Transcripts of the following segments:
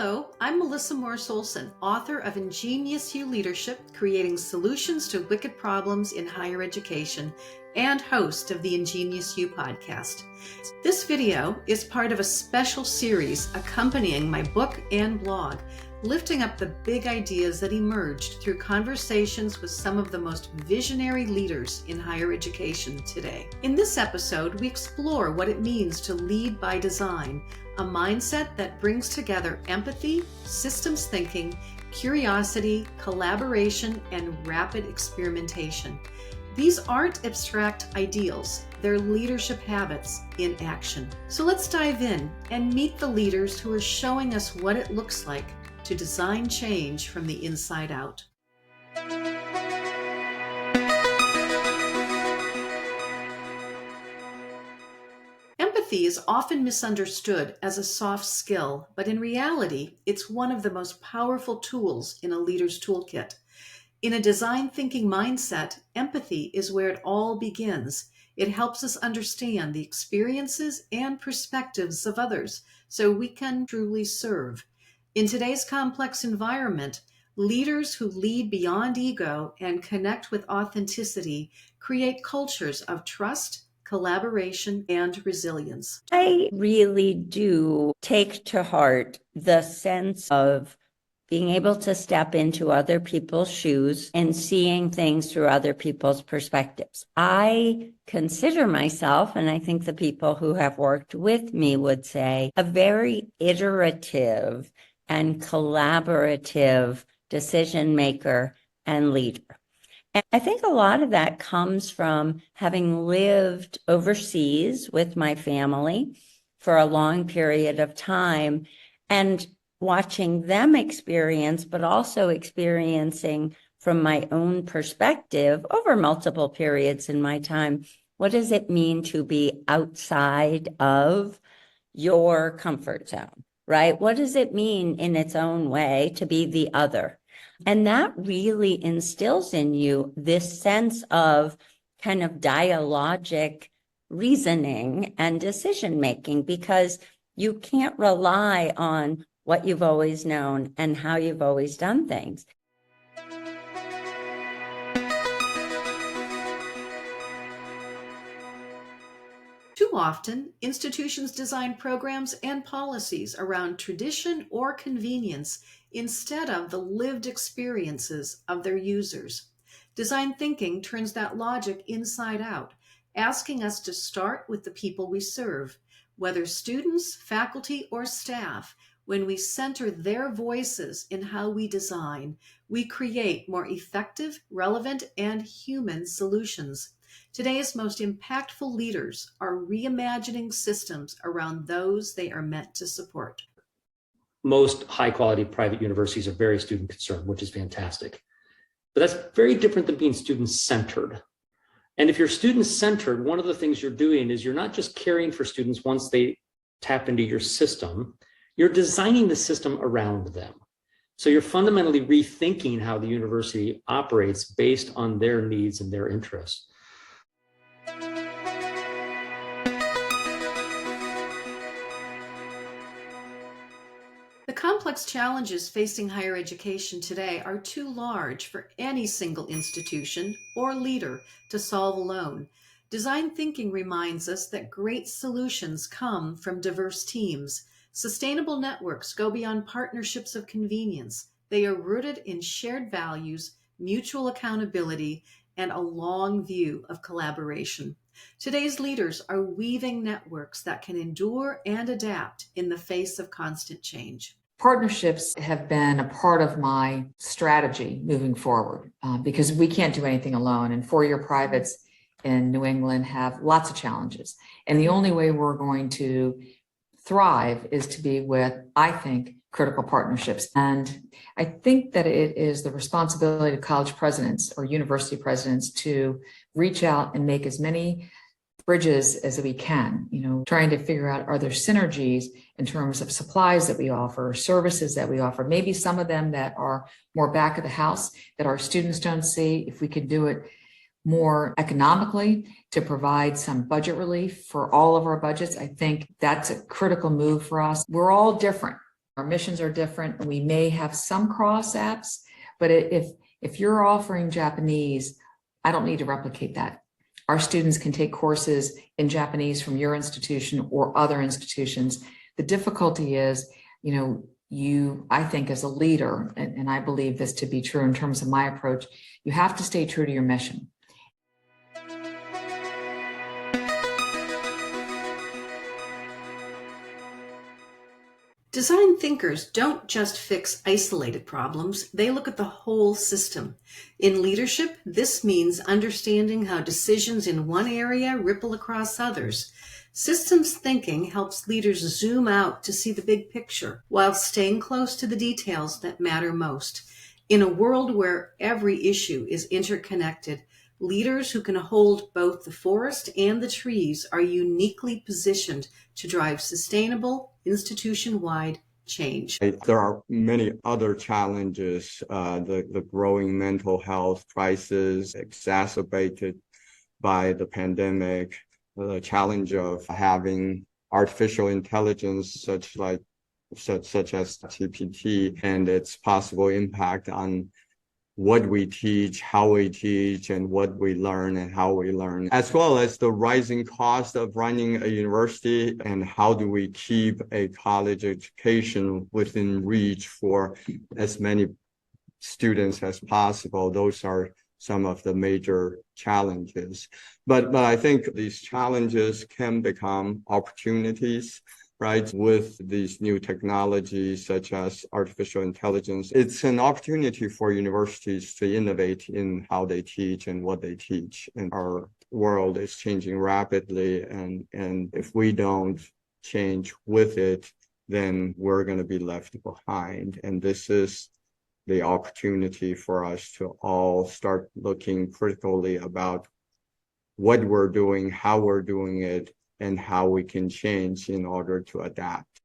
Hello, I'm Melissa Morse-Olson, author of IngenioUs Leadership, Creating Solutions to Wicked Problems in Higher Education, and host of the IngenioUs podcast. This video is part of a special series accompanying my book and blog, lifting up the big ideas that emerged through conversations with some of the most visionary leaders in higher education today. In this episode, we explore what it means to lead by design, a mindset that brings together empathy, systems thinking, curiosity, collaboration, and rapid experimentation. These aren't abstract ideals, they're leadership habits in action. So let's dive in and meet the leaders who are showing us what it looks like to design change from the inside out. Empathy is often misunderstood as a soft skill, but in reality, it's one of the most powerful tools in a leader's toolkit. In a design thinking mindset, empathy is where it all begins. It helps us understand the experiences and perspectives of others so we can truly serve. In today's complex environment, leaders who lead beyond ego and connect with authenticity create cultures of trust, collaboration, and resilience. I really do take to heart the sense of being able to step into other people's shoes and seeing things through other people's perspectives. I consider myself, and I think the people who have worked with me would say, a very iterative and collaborative decision maker and leader. And I think a lot of that comes from having lived overseas with my family for a long period of time and watching them experience, but also experiencing from my own perspective over multiple periods in my time. What does it mean to be outside of your comfort zone, right? What does it mean in its own way to be the other? And that really instills in you this sense of kind of dialogic reasoning and decision making, because you can't rely on what you've always known and how you've always done things. Too often, institutions design programs and policies around tradition or convenience instead of the lived experiences of their users. Design thinking turns that logic inside out, asking us to start with the people we serve, whether students, faculty, or staff. When we center their voices in how we design, we create more effective, relevant, and human solutions. Today's most impactful leaders are reimagining systems around those they are meant to support. Most high-quality private universities are very student-concerned, which is fantastic. But that's very different than being student-centered. And if you're student-centered, one of the things you're doing is you're not just caring for students once they tap into your system, you're designing the system around them. So you're fundamentally rethinking how the university operates based on their needs and their interests. The complex challenges facing higher education today are too large for any single institution or leader to solve alone. Design thinking reminds us that great solutions come from diverse teams. Sustainable networks go beyond partnerships of convenience. They are rooted in shared values, mutual accountability, and a long view of collaboration. Today's leaders are weaving networks that can endure and adapt in the face of constant change. Partnerships have been a part of my strategy moving forward because we can't do anything alone. And four-year privates in New England have lots of challenges. And the only way we're going to thrive is to be with, I think, critical partnerships. And I think that it is the responsibility of college presidents or university presidents to reach out and make as many bridges as we can, trying to figure out, are there synergies in terms of supplies that we offer, services that we offer, maybe some of them that are more back of the house that our students don't see, if we could do it more economically to provide some budget relief for all of our budgets. I think that's a critical move for us. We're all different. Our missions are different. We may have some cross apps, but if you're offering Japanese, I don't need to replicate that. Our students can take courses in Japanese from your institution or other institutions. The difficulty is, I think as a leader, and I believe this to be true in terms of my approach, you have to stay true to your mission. Design thinkers don't just fix isolated problems, they look at the whole system. In leadership, this means understanding how decisions in one area ripple across others. Systems thinking helps leaders zoom out to see the big picture while staying close to the details that matter most. In a world where every issue is interconnected, leaders who can hold both the forest and the trees are uniquely positioned to drive sustainable, institution-wide change. There are many other challenges, the growing mental health crisis exacerbated by the pandemic, the challenge of having artificial intelligence such as GPT and its possible impact on what we teach, how we teach, and what we learn and how we learn, as well as the rising cost of running a university and how do we keep a college education within reach for as many students as possible. Those are some of the major challenges. But I think these challenges can become opportunities, right? With these new technologies such as artificial intelligence, it's an opportunity for universities to innovate in how they teach and what they teach. And our world is changing rapidly. And if we don't change with it, then we're going to be left behind. And this is the opportunity for us to all start looking critically about what we're doing, how we're doing it, and how we can change in order to adapt.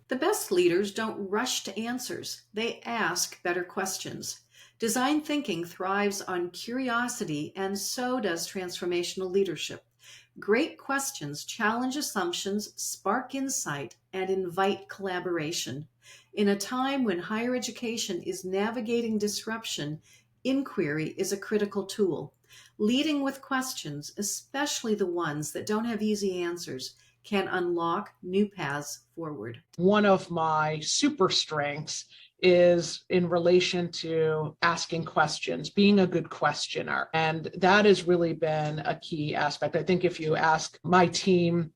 The best leaders don't rush to answers. They ask better questions. Design thinking thrives on curiosity, and so does transformational leadership. Great questions challenge assumptions, spark insight, and invite collaboration. In a time when higher education is navigating disruption, inquiry is a critical tool. Leading with questions, especially the ones that don't have easy answers, can unlock new paths forward. One of my super strengths is in relation to asking questions, being a good questioner. And that has really been a key aspect. I think if you ask my team,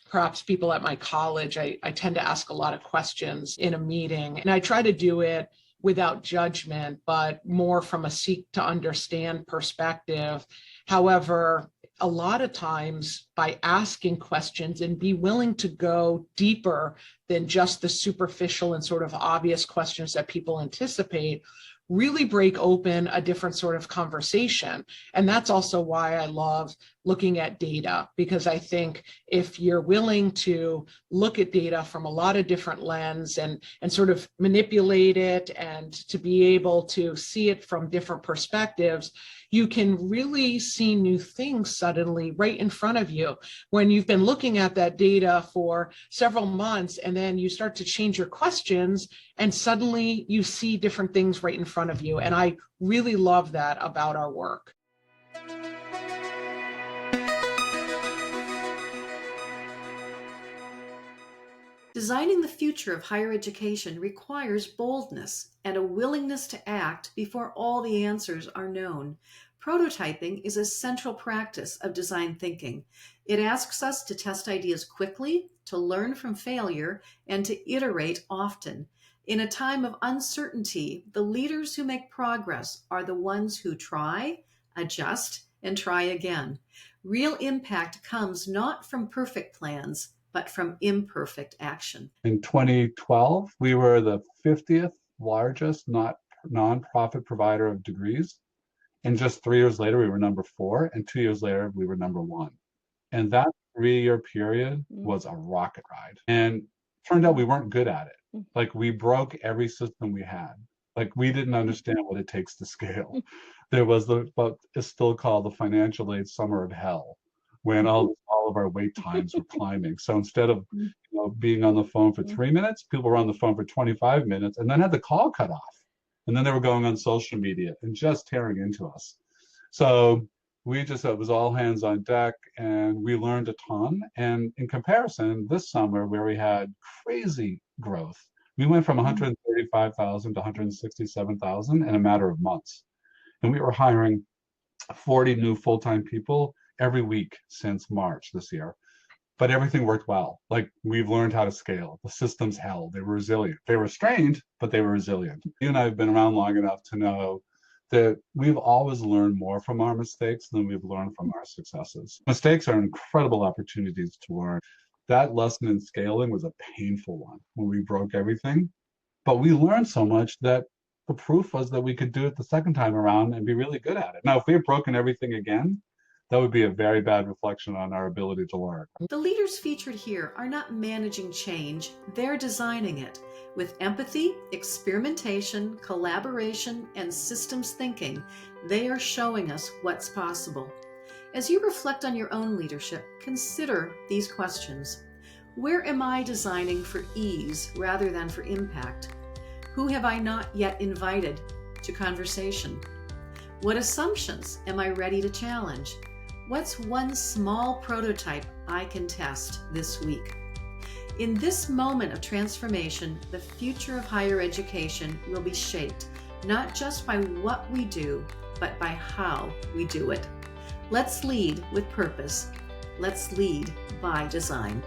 perhaps people at my college, I tend to ask a lot of questions in a meeting. And I try to do it without judgment, but more from a seek to understand perspective. However, a lot of times by asking questions and be willing to go deeper than just the superficial and sort of obvious questions that people anticipate, really break open a different sort of conversation. And that's also why I love looking at data, because I think if you're willing to look at data from a lot of different lenses and sort of manipulate it and to be able to see it from different perspectives, you can really see new things suddenly right in front of you. When you've been looking at that data for several months and then you start to change your questions and suddenly you see different things right in front of you. And I really love that about our work. Designing the future of higher education requires boldness and a willingness to act before all the answers are known. Prototyping is a central practice of design thinking. It asks us to test ideas quickly, to learn from failure, and to iterate often. In a time of uncertainty, the leaders who make progress are the ones who try, adjust, and try again. Real impact comes not from perfect plans, but from imperfect action. In 2012, we were the 50th largest nonprofit provider of degrees. And just 3 years later, we were number 4. And 2 years later, we were number 1. And that 3-year period was a rocket ride. And turned out we weren't good at it. Like, we broke every system we had. Like, we didn't understand what it takes to scale. There was what is still called the financial aid summer of hell, when all of our wait times were climbing. So instead of being on the phone for 3 minutes, people were on the phone for 25 minutes and then had the call cut off. And then they were going on social media and just tearing into us. So it was all hands on deck, and we learned a ton. And in comparison, this summer, where we had crazy growth, we went from 135,000 to 167,000 in a matter of months. And we were hiring 40 new full-time people every week since March this year. But everything worked well. Like, we've learned how to scale. The systems held. They were resilient. They were strained, but they were resilient. You and I have been around long enough to know that we've always learned more from our mistakes than we've learned from our successes. Mistakes are incredible opportunities to learn. That lesson in scaling was a painful one when we broke everything. But we learned so much that the proof was that we could do it the second time around and be really good at it. Now, if we had broken everything again, that would be a very bad reflection on our ability to learn. The leaders featured here are not managing change, they're designing it. With empathy, experimentation, collaboration, and systems thinking, they are showing us what's possible. As you reflect on your own leadership, consider these questions. Where am I designing for ease rather than for impact? Who have I not yet invited to conversation? What assumptions am I ready to challenge? What's one small prototype I can test this week? In this moment of transformation, the future of higher education will be shaped not just by what we do, but by how we do it. Let's lead with purpose. Let's lead by design.